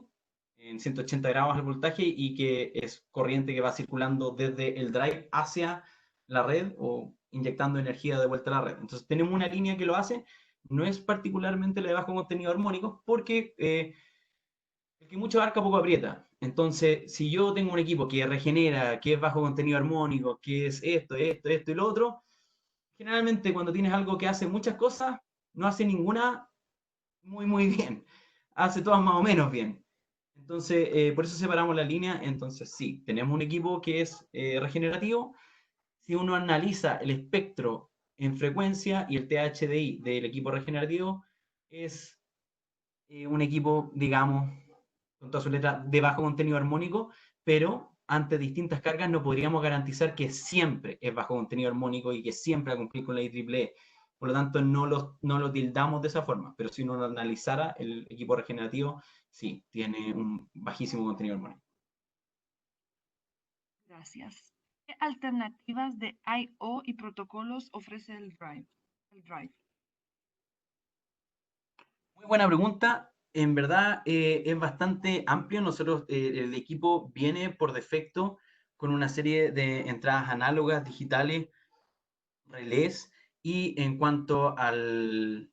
en 180 grados al voltaje, y que es corriente que va circulando desde el drive hacia la red o inyectando energía de vuelta a la red. Entonces tenemos una línea que lo hace, no es particularmente la de bajo contenido armónico, porque el que mucho abarca poco aprieta. Entonces, si yo tengo un equipo que regenera, que es bajo contenido armónico, que es esto y lo otro, generalmente cuando tienes algo que hace muchas cosas, no hace ninguna muy bien. Hace todas más o menos bien. Entonces, por eso separamos la línea. Entonces, sí, tenemos un equipo que es regenerativo. Si uno analiza el espectro en frecuencia y el THDI del equipo regenerativo, es un equipo, digamos, con todas sus letras, de bajo contenido armónico, pero ante distintas cargas no podríamos garantizar que siempre es bajo contenido armónico y que siempre va a cumplir con la IEEE. Por lo tanto, no lo tildamos de esa forma, pero si uno lo analizara, el equipo regenerativo sí tiene un bajísimo contenido armónico. Gracias. ¿Qué alternativas de I/O y protocolos ofrece el Drive? El Drive. Muy buena pregunta. En verdad es bastante amplio. Nosotros, el equipo viene por defecto con una serie de entradas análogas, digitales, relés, y en cuanto al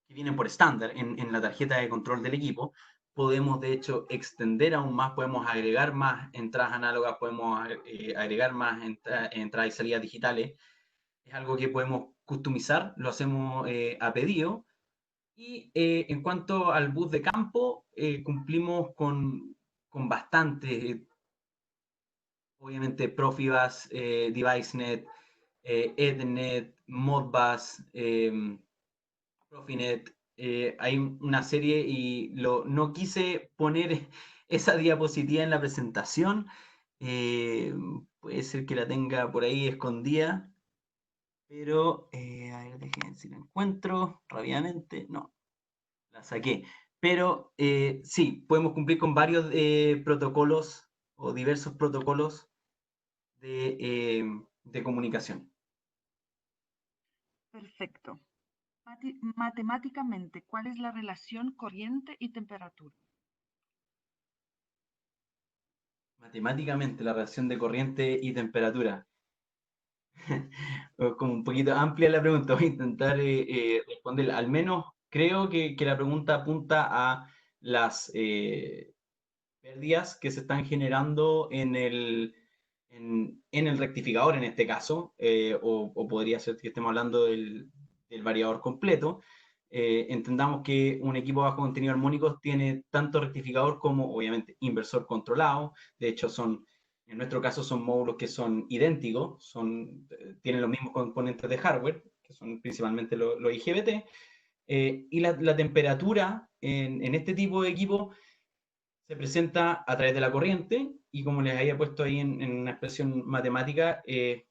que vienen por estándar en la tarjeta de control del equipo, podemos de hecho extender aún más, podemos agregar más entradas análogas, podemos agregar más entradas y salidas digitales. Es algo que podemos customizar, lo hacemos a pedido. Y en cuanto al bus de campo, cumplimos con bastante, obviamente Profibus, DeviceNet, Ethernet, Modbus, Profinet. Hay una serie y no quise poner esa diapositiva en la presentación. eh, Puede ser que la tenga por ahí escondida, pero a ver, déjenme ver si la encuentro rápidamente. No, la saqué. Pero sí, podemos cumplir con varios protocolos o diversos protocolos de comunicación. Perfecto. Matemáticamente, ¿cuál es la relación corriente y temperatura? Matemáticamente, la relación de corriente y temperatura. Como un poquito amplia la pregunta, voy a intentar responderla. Al menos creo que la pregunta apunta a las pérdidas que se están generando en el rectificador en este caso, o podría ser que estemos hablando del variador completo. Entendamos que un equipo bajo contenido armónico tiene tanto rectificador como obviamente inversor controlado. De hecho, en nuestro caso son módulos que son idénticos, tienen los mismos componentes de hardware, que son principalmente los IGBT. Y la temperatura en este tipo de equipo se presenta a través de la corriente, y como les había puesto ahí en una expresión matemática, es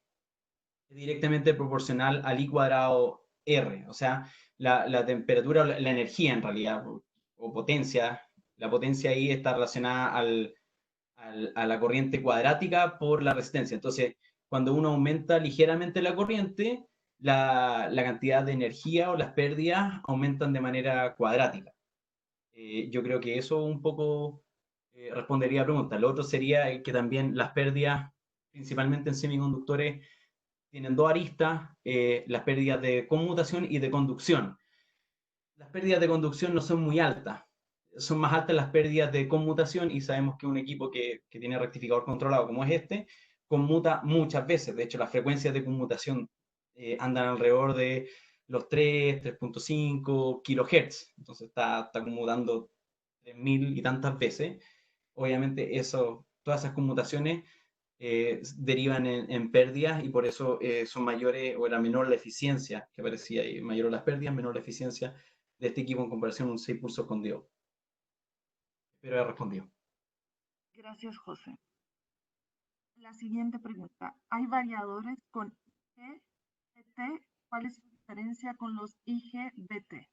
directamente proporcional al I cuadrado R. O sea, la temperatura o la energía en realidad, o potencia. La potencia ahí está relacionada a la corriente cuadrática por la resistencia. Entonces, cuando uno aumenta ligeramente la corriente, la cantidad de energía o las pérdidas aumentan de manera cuadrática. Yo creo que eso un poco respondería a la pregunta. Lo otro sería que también las pérdidas, principalmente en semiconductores, tienen dos aristas, las pérdidas de conmutación y de conducción. Las pérdidas de conducción no son muy altas, son más altas las pérdidas de conmutación y sabemos que un equipo que tiene rectificador controlado como es este, conmuta muchas veces. De hecho, las frecuencias de conmutación andan alrededor de los 3.5 kilohertz. Entonces está conmutando 3.000 y tantas veces. Obviamente todas esas conmutaciones derivan en pérdidas y por eso son mayores o era menor la eficiencia que aparecía ahí. Mayor las pérdidas, menor la eficiencia de este equipo en comparación a un 6 pulsos con Dios. Espero haber respondido. Gracias, José. La siguiente pregunta. ¿Hay variadores con IGBT? ¿Cuál es su diferencia con los IGBT?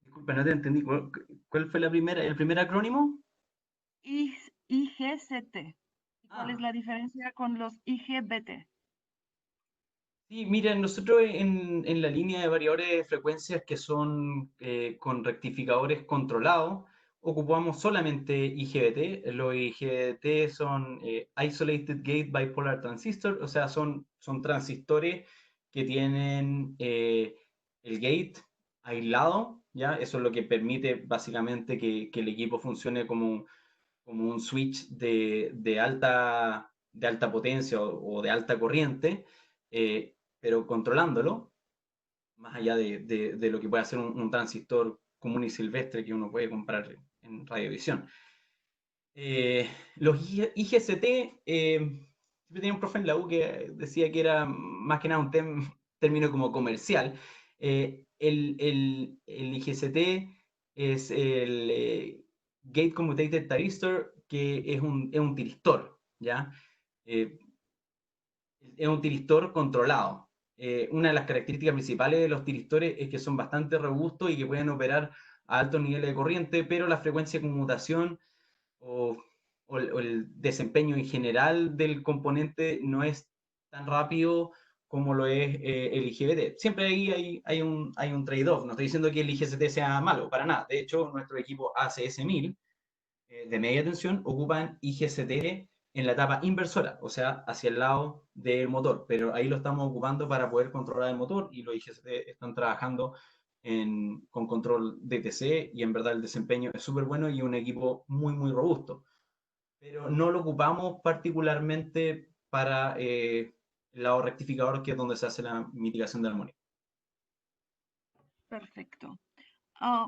Disculpa, no te entendí. ¿Cuál fue el primer acrónimo? IGCT. ¿Y cuál es Ah, la diferencia con los IGBT? sí, mira, nosotros en la línea de variadores de frecuencias que son con rectificadores controlados, ocupamos solamente IGBT. Los IGBT son Isolated Gate Bipolar Transistor, o sea, son transistores que tienen el gate aislado, ¿ya? Eso es lo que permite básicamente que el equipo funcione como un switch de alta potencia o de alta corriente. Pero controlándolo, más allá de lo que puede hacer un transistor común y silvestre que uno puede comprar en radiovisión. Los IGCT, siempre tenía un profe en la U que decía que era más que nada un término como comercial. El IGCT es el Gate Commutated Thyristor, que es un tiristor, ¿ya? Eh, es un tiristor controlado. Una de las características principales de los tiristores es que son bastante robustos y que pueden operar a altos niveles de corriente, pero la frecuencia de conmutación o, o el desempeño en general del componente no es tan rápido como lo es el IGBT. Siempre ahí hay un trade-off. No estoy diciendo que el IGCT sea malo, para nada. De hecho, nuestro equipo ACS1000 de media tensión ocupan IGCT en la etapa inversora, o sea, hacia el lado del motor, pero ahí lo estamos ocupando para poder controlar el motor y los IGCT están trabajando con control DTC y en verdad el desempeño es súper bueno y un equipo muy, muy robusto, pero no lo ocupamos particularmente para el lado rectificador, que es donde se hace la mitigación de armonía. Perfecto.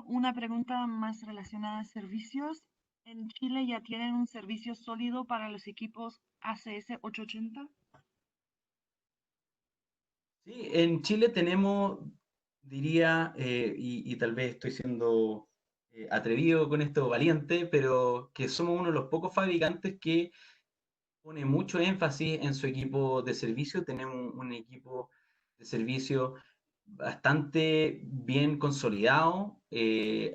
Una pregunta más relacionada a servicios. ¿En Chile ya tienen un servicio sólido para los equipos ACS 880? Sí, en Chile tenemos, diría, y tal vez estoy siendo atrevido con esto, valiente, pero que somos uno de los pocos fabricantes que pone mucho énfasis en su equipo de servicio. Tenemos un equipo de servicio bastante bien consolidado,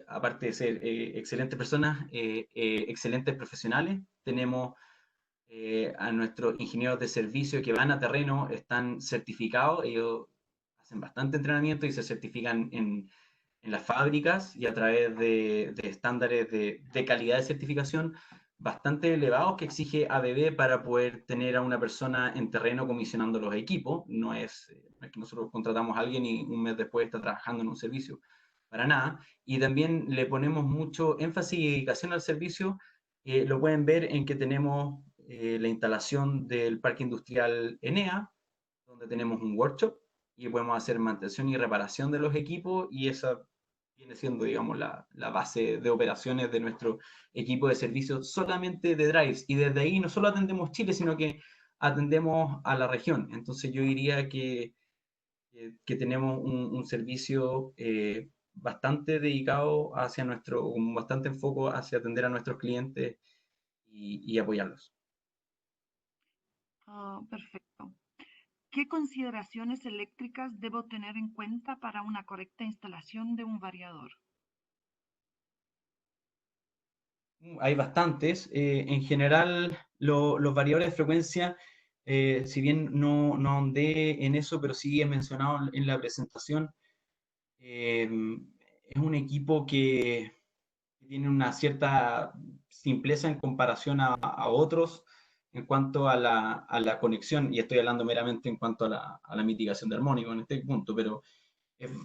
aparte de ser excelentes personas, excelentes profesionales. Tenemos a nuestros ingenieros de servicio que van a terreno, están certificados, ellos hacen bastante entrenamiento y se certifican en las fábricas y a través de estándares de calidad de certificación bastante elevados que exige ABB para poder tener a una persona en terreno comisionando los equipos. No es que nosotros contratamos a alguien y un mes después está trabajando en un servicio, para nada. Y también le ponemos mucho énfasis y dedicación al servicio. Lo pueden ver en que tenemos la instalación del Parque Industrial Enea, donde tenemos un workshop y podemos hacer mantención y reparación de los equipos y esa viene siendo, digamos, la base de operaciones de nuestro equipo de servicio solamente de drives. Y desde ahí no solo atendemos Chile, sino que atendemos a la región. Entonces yo diría que tenemos un servicio bastante dedicado hacia con bastante enfoque hacia atender a nuestros clientes y apoyarlos. Perfecto. ¿Qué consideraciones eléctricas debo tener en cuenta para una correcta instalación de un variador? Hay bastantes. En general, los variadores de frecuencia, si bien no ahondé en eso, pero sí he mencionado en la presentación, eh, es un equipo que tiene una cierta simpleza en comparación a otros en cuanto a la conexión, y estoy hablando meramente en cuanto a la mitigación de armónico en este punto, pero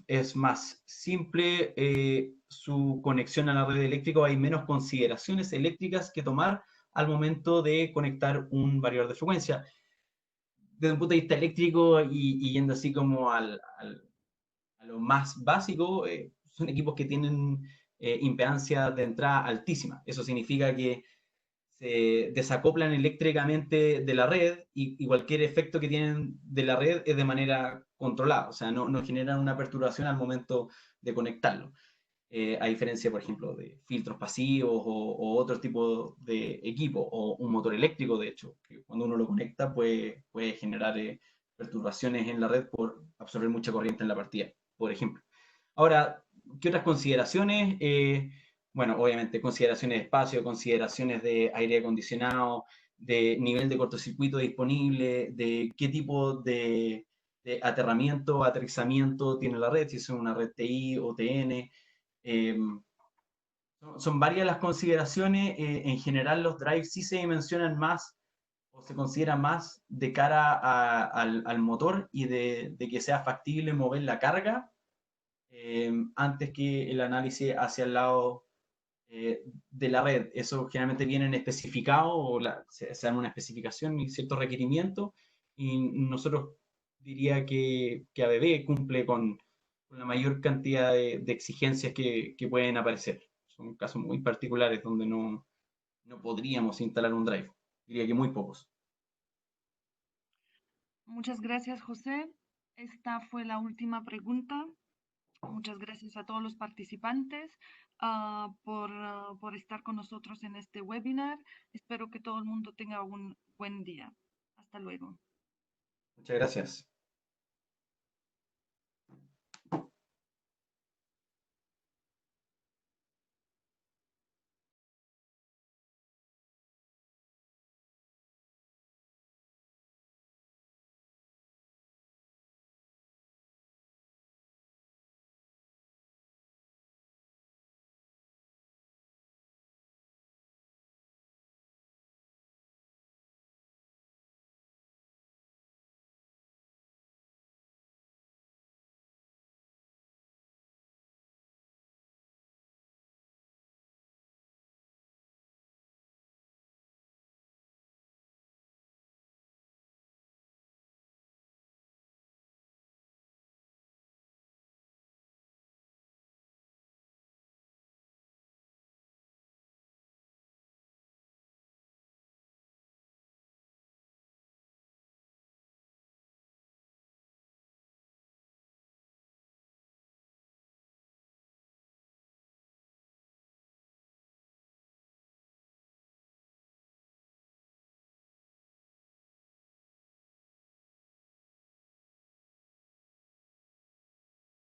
es más simple su conexión a la red eléctrica, hay menos consideraciones eléctricas que tomar al momento de conectar un variador de frecuencia. Desde un punto de vista eléctrico y yendo así como a lo más básico, son equipos que tienen impedancia de entrada altísima. Eso significa que se desacoplan eléctricamente de la red y cualquier efecto que tienen de la red es de manera controlada, o sea, no generan una perturbación al momento de conectarlo. A diferencia, por ejemplo, de filtros pasivos o otro tipo de equipo, o un motor eléctrico, de hecho, que cuando uno lo conecta puede generar perturbaciones en la red por absorber mucha corriente en la partida, por ejemplo. Ahora, ¿qué otras consideraciones? Bueno, obviamente consideraciones de espacio, consideraciones de aire acondicionado, de nivel de cortocircuito disponible, de qué tipo de aterramiento, aterrizamiento tiene la red, si es una red TI o TN. Eh, son varias las consideraciones. En general, los drives sí se mencionan más o se consideran más de cara al motor y de que sea factible mover la carga antes que el análisis hacia el lado de la red. Eso generalmente viene especificado o se dan una especificación y ciertos requerimientos, y nosotros diría que ABB cumple con la mayor cantidad de exigencias que pueden aparecer. Son casos muy particulares donde no podríamos instalar un drive. Diría que muy pocos. Muchas gracias, José. Esta fue la última pregunta. Muchas gracias a todos los participantes por estar con nosotros en este webinar. Espero que todo el mundo tenga un buen día. Hasta luego. Muchas gracias.